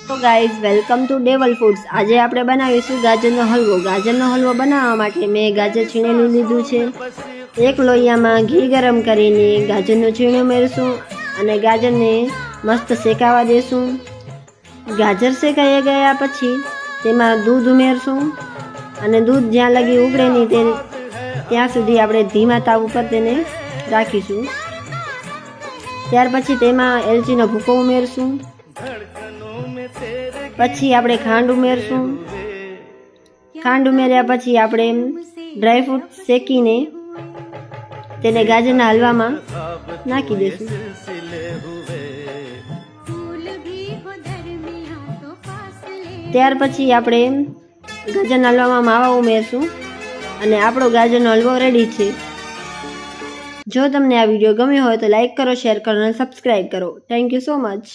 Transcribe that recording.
તો guys welcome to ડેવલ foods. આજે આપણે બનાવીશું ગાજરનો હલવો। ગાજરનો હલવો બનાવવા માટે મેં ગાજર છીણેલું લીધું છે। એક લોહિયામાં ઘી ગરમ કરીને ગાજરનું છીણું ઉમેરશું અને ગાજરને મસ્ત શેકાવા દેશું। ગાજર શેકાઈ ગયા પછી તેમાં દૂધ ઉમેરશું અને દૂધ જ્યાં લગી ઉકળે નહીં ત્યાં સુધી આપણે ધીમા તાવ ઉપર તેને રાખીશું। ત્યાર પછી તેમાં એલચીનો ભૂકો ઉમેરશું। પછી આપણે ખાંડ ઉમેરશું। ખાંડ ઉમેર્યા પછી આપણે ડ્રાયફ્રૂટ શેકીને તેને ગાજરના હલવામાં નાખી દઈશું। ત્યાર પછી આપણે ગાજરના હલવામાં માવા ઉમેરશું અને આપણો ગાજરનો હલવો રેડી છે। જો તમને આ વિડીયો ગમ્યો હોય તો લાઈક કરો, શેર કરો અને સબસ્ક્રાઈબ કરો। Thank you so much.